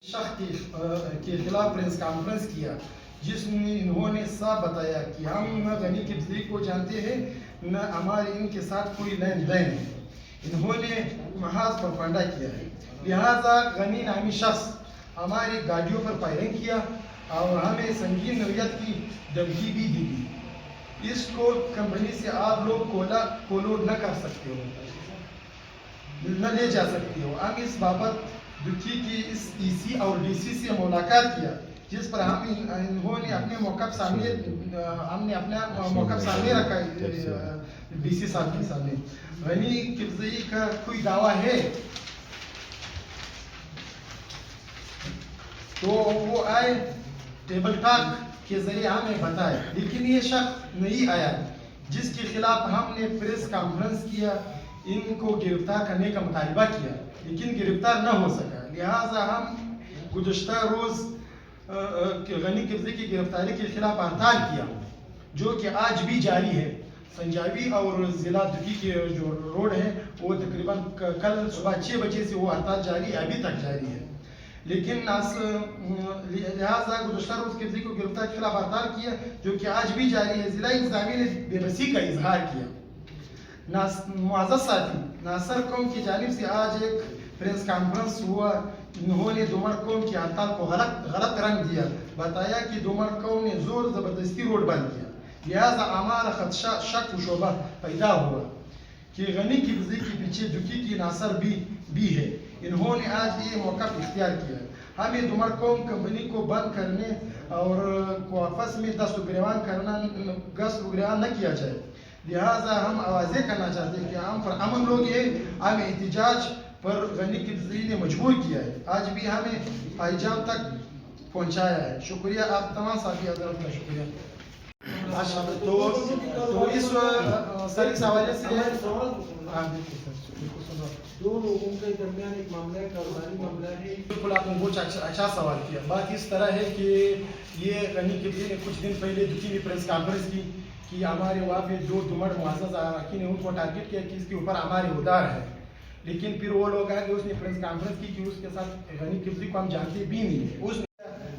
शख्स के खिलाफ प्रेस कॉन्फ्रेंस किया जिसमें इन्होंने साफ बताया कि हम न गनी किबली को जानते हैं न हमारे इनके साथ कोई लेन देन है। इन्होंने महज प्रोपेगेंडा किया है। लिहाजा गनी नामी शख्स हमारी गाड़ियों पर फायरिंग किया और हमें संगीन नौयत की धमकी भी दी गई। इसको कंपनी से आप लोग कोलोड न कर सकते हो, न ले जा सकते हो। हम इस बाबत दुखी की इस ईसी और डीसी से मुलाकात किया, जिस पर हम इन्होंने अपने मौक़िफ़ सामने हमने अपना मौक़िफ़ सामने रखा डीसी साहब के सामने। गनी किबली का कोई दावा है तो वो आए टेबल टॉक के जरिए हमें बताए, लेकिन ये शख्स नहीं आया जिसके खिलाफ हमने प्रेस कॉन्फ्रेंस किया, इनको गिरफ्तार करने का मुतालबा किया, लेकिन गिरफ्तार न हो सका। लिहाजा हम गुज़श्ता रोज़ गनी किबली की गिरफ्तारी के खिलाफ हड़ताल किया, जो कि आज भी जारी है। संजावी और ज़िला दुखी के जो रोड है वो तकरीबन कल सुबह 6 बजे से वो हड़ताल जारी है, अभी तक जारी है। लेकिन लिहाजा गुज़श्ता रोज़ किबली को गिरफ्तार के खिलाफ हड़ताल किया, जो कि आज भी जारी है। ज़िला इंतज़ामिया ने बेबसी का इजहार किया। मुअज़्ज़ज़ साथी, नासर कौम की जानिब से आज एक प्रेस कॉन्फ्रेंस हुआ। इन्होंने दुमर कौम की हड़ताल को गलत रंग दिया, बताया कि दुमर कौम ने जोर ज़बरदस्ती रोड बंद किया। लिहाजा हमारा खदशा शक व शुबा पैदा हुआ कि गनी किबली के पीछे दुखी की नासर भी है। इन्होंने आज ये मौका इख्तियार किया। हमें दुमर कौम कंपनी को बंद करने और आपस में दस्त गिरवान करना गश्त गिरवान न किया जाए। लिहाजा हम आवाज़ें करना चाहते हैं कि हम पर अमन लोग ये हमें एहतजाज पर गनी किबली ने मजबूर किया है। आज भी हमें फाइजाब तक पहुंचाया है। शुक्रिया आप तमाम साथी हज़रात का शुक्रिया। तो इस हवाले से दो लोगों के दरमियान एक मामला है, कारोबारी मामला है। बिल्कुल आपने बहुत अच्छा सवाल किया। बात इस तरह है कि ये गनी किबली ने कुछ दिन पहले दुखी में प्रेस कॉन्फ्रेंस की कि हमारे वहाँ पे जो दुमर मुअज़्ज़ज़ अरकान ने उनको टारगेट किया कि इसके ऊपर हमारे उदार है। लेकिन फिर वो लोग आए कि उसने प्रेस कॉन्फ्रेंस की कि उसके साथ गनी किबली को हम जानते भी नहीं।